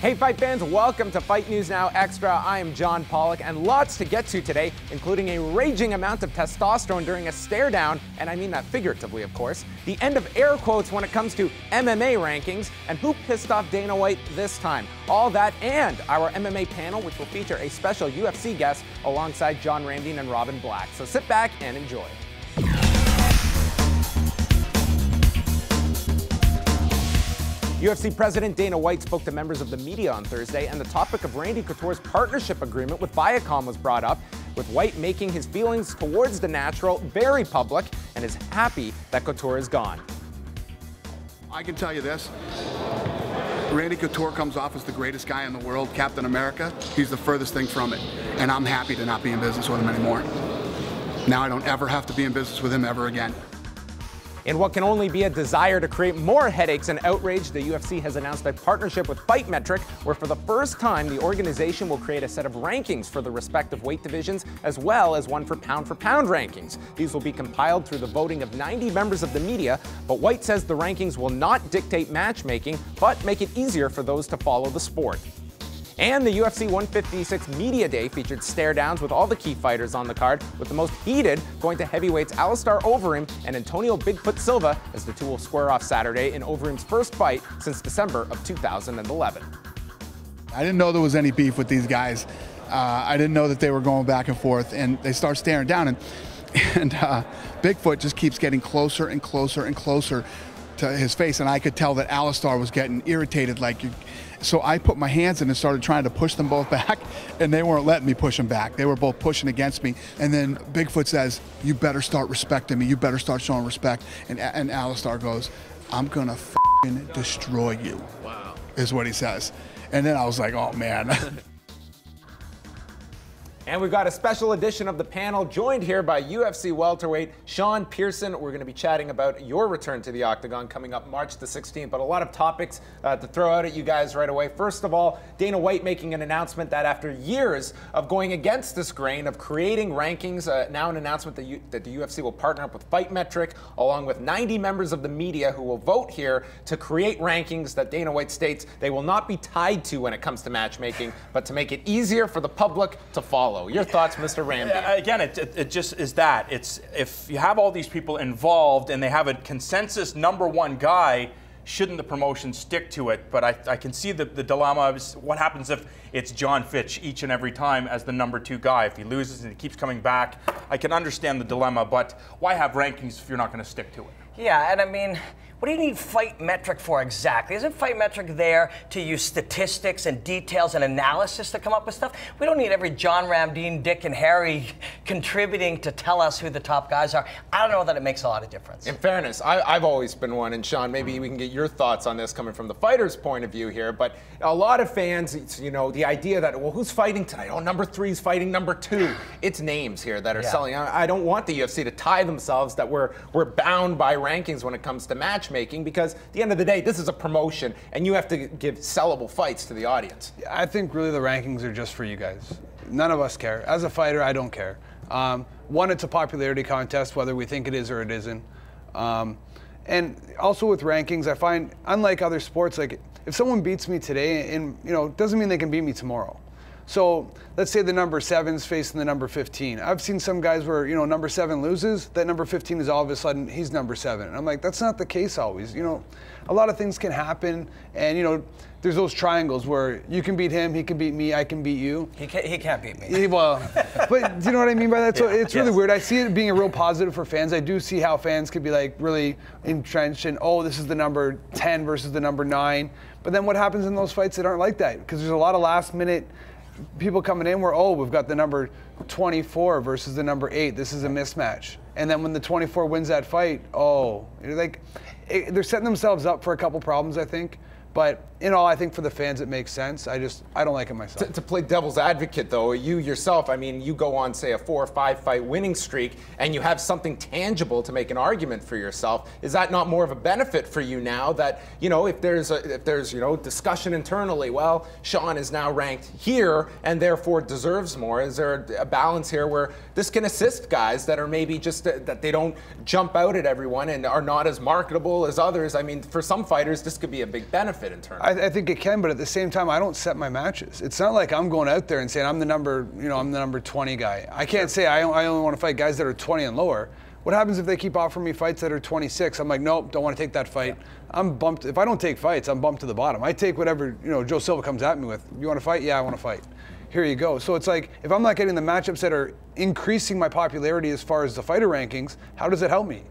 Hey Fight fans, welcome to Fight News Now Extra. I am John Pollock, and lots to get to today, including a raging amount of testosterone during a stare down, and I mean that figuratively of course, the end of air quotes when it comes to MMA rankings, and who pissed off Dana White this time. All that and our MMA panel, which will feature a special UFC guest alongside John Ramdine and Robin Black. So sit back and enjoy. UFC President Dana White spoke to members of the media on Thursday, and the topic of Randy Couture's partnership agreement with Viacom was brought up, with White making his feelings towards the natural very public and is happy that Couture is gone. I can tell you this. Randy Couture comes off as the greatest guy in the world, Captain America. He's the furthest thing from it, and I'm happy to not be in business with him anymore. Now I don't ever have to be in business with him ever again. In what can only be a desire to create more headaches and outrage, the UFC has announced a partnership with Fight Metric, where for the first time the organization will create a set of rankings for the respective weight divisions, as well as one for pound rankings. These will be compiled through the voting of 90 members of the media, but White says the rankings will not dictate matchmaking, but make it easier for those to follow the sport. And the UFC 156 Media Day featured stare downs with all the key fighters on the card, with the most heated going to heavyweights Alistair Overeem and Antonio Bigfoot Silva, as the two will square off Saturday in Overeem's first fight since December of 2011. I didn't know there was any beef with these guys. I didn't know that they were going back and forth, and they start staring down, and Bigfoot just keeps getting closer and closer and closer to his face, and I could tell that Alistair was getting irritated, so I put my hands in and started trying to push them both back, and they weren't letting me push them back. They were both pushing against me. And then Bigfoot says, "You better start respecting me. You better start showing respect." And Alistair goes, "I'm gonna f***ing destroy you." Wow. Is what he says. And then I was like, oh man. And we've got a special edition of the panel, joined here by UFC welterweight Sean Pierson. We're going to be chatting about your return to the Octagon coming up March the 16th, but a lot of topics to throw out at you guys right away. First of all, Dana White making an announcement that after years of going against this grain of creating rankings, now an announcement that the UFC will partner up with Fight Metric, along with 90 members of the media who will vote here to create rankings that Dana White states they will not be tied to when it comes to matchmaking, but to make it easier for the public to follow. Your thoughts, Mr. Ramdine? Again, it just is that. It's if you have all these people involved and they have a consensus #1 guy, shouldn't the promotion stick to it? But I can see the dilemma of what happens if it's John Fitch each and every time as the #2 guy. If he loses and he keeps coming back, I can understand the dilemma, but why have rankings if you're not going to stick to it? Yeah, and I mean, what do you need Fight Metric for exactly? Isn't Fight Metric there to use statistics and details and analysis to come up with stuff? We don't need every John Ramdine, Dick, and Harry contributing to tell us who the top guys are. I don't know that it makes a lot of difference. In fairness, I've always been one, and Sean, maybe we can get your thoughts on this coming from the fighter's point of view here, but a lot of fans, you know, the idea that, well, who's fighting tonight? Oh, #3 is fighting #2. It's names here that are selling. I don't want the UFC to tie themselves that we're bound by rankings when it comes to matchmaking, because at the end of the day, this is a promotion, and you have to give sellable fights to the audience. I think really the rankings are just for you guys. None of us care. As a fighter, I don't care. One, it's a popularity contest, whether we think it is or it isn't. And also with rankings, I find, unlike other sports, like if someone beats me today, and doesn't mean they can beat me tomorrow. So let's say the #7's facing the #15. I've seen some guys where, #7 loses, that #15 is all of a sudden, he's #7. And I'm like, that's not the case always. A lot of things can happen, and there's those triangles where you can beat him, he can beat me, I can beat you. He can't beat me. Well, but do you know what I mean by that? So it's really weird. I see it being a real positive for fans. I do see how fans could be like really entrenched in, oh, this is the #10 versus the #9. But then what happens in those fights that aren't like that? Because there's a lot of last minute people coming in where, oh, we've got the #24 versus the #8. This is a mismatch. And then when the 24 wins that fight, they're setting themselves up for a couple problems, I think. But in all, I think for the fans, it makes sense. I don't like it myself. To play devil's advocate, though, you yourself, I mean, you go on, say, a 4 or 5 fight winning streak, and you have something tangible to make an argument for yourself. Is that not more of a benefit for you now that, if there's discussion internally, well, Sean is now ranked here and therefore deserves more? Is there a balance here where this can assist guys that are maybe just that they don't jump out at everyone and are not as marketable as others? I mean, for some fighters, this could be a big benefit. benefit in terms. I think it can, but at the same time, I don't set my matches. It's not like I'm going out there and saying I'm the number 20 guy. I can't say I only want to fight guys that are 20 and lower. What happens if they keep offering me fights that are 26? I'm like, nope, don't want to take that fight. I'm bumped. If I don't take fights, I'm bumped to the bottom. I take whatever Joe Silva comes at me with. You want to fight? Yeah, I want to fight. Here you go. So it's like, if I'm not getting the matchups that are increasing my popularity as far as the fighter rankings, how does it help me?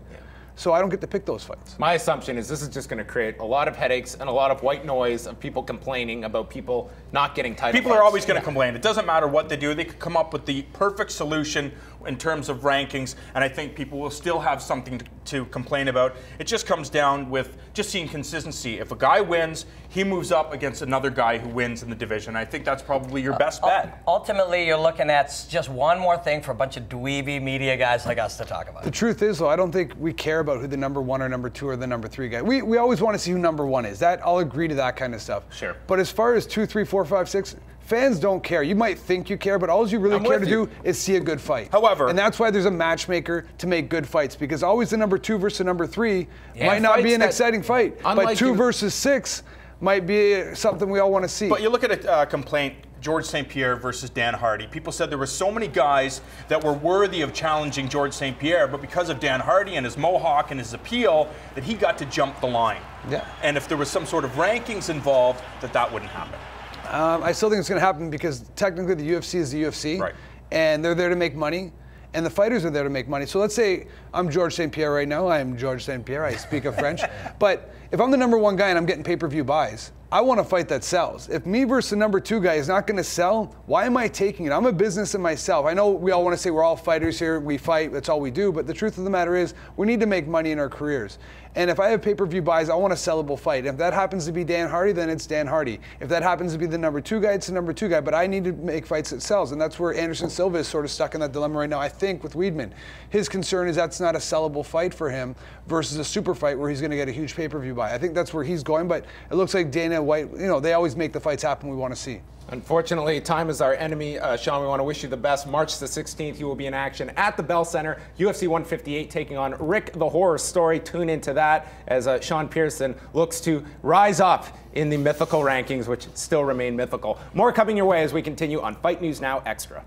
So I don't get to pick those fights. My assumption is this is just going to create a lot of headaches and a lot of white noise of people complaining about people not getting title People fights. are always going to complain. It doesn't matter what they do. They could come up with the perfect solution in terms of rankings, and I think people will still have something to complain about. It just comes down with just seeing consistency. If a guy wins, he moves up against another guy who wins in the division. I think that's probably your best bet. Ultimately, you're looking at just one more thing for a bunch of dweeby media guys like us to talk about. The truth is, though, I don't think we care about who the number 1 or number 2 or the number 3 guy. We always want to see who number 1 is. I'll agree to that kind of stuff. Sure. But as far as 2, 3, 4, 5, 6, fans don't care. You might think you care, but all you really care to do is see a good fight. However, and that's why there's a matchmaker to make good fights, because always the number 2 versus the number 3 might not be an exciting fight, but 2 versus 6 might be something we all want to see. But you look at a complaint, George St. Pierre versus Dan Hardy. People said there were so many guys that were worthy of challenging George St. Pierre, but because of Dan Hardy and his mohawk and his appeal, that he got to jump the line. Yeah. And if there was some sort of rankings involved, that wouldn't happen. I still think it's going to happen because technically the UFC is the UFC, right, and they're there to make money, and the fighters are there to make money. So let's say I'm George St. Pierre right now. I am George St. Pierre. I speak of French. But if I'm the number 1 guy and I'm getting pay-per-view buys, I want a fight that sells. If me versus the number 2 guy is not going to sell, why am I taking it? I'm a business in myself. I know we all want to say we're all fighters here. We fight. That's all we do. But the truth of the matter is we need to make money in our careers. And if I have pay-per-view buys, I want a sellable fight. If that happens to be Dan Hardy, then it's Dan Hardy. If that happens to be the number 2 guy, it's the number 2 guy. But I need to make fights that sells. And that's where Anderson Silva is sort of stuck in that dilemma right now, I think, with Weidman. His concern is that's not a sellable fight for him versus a super fight where he's going to get a huge pay-per-view buy. I think that's where he's going. But it looks like Dana White, they always make the fights happen we want to see. Unfortunately, time is our enemy. Sean, we want to wish you the best. March the 16th, you will be in action at the Bell Center. UFC 158 taking on Rick the Horror Story. Tune into that as Sean Pierson looks to rise up in the mythical rankings, which still remain mythical. More coming your way as we continue on Fight News Now Extra.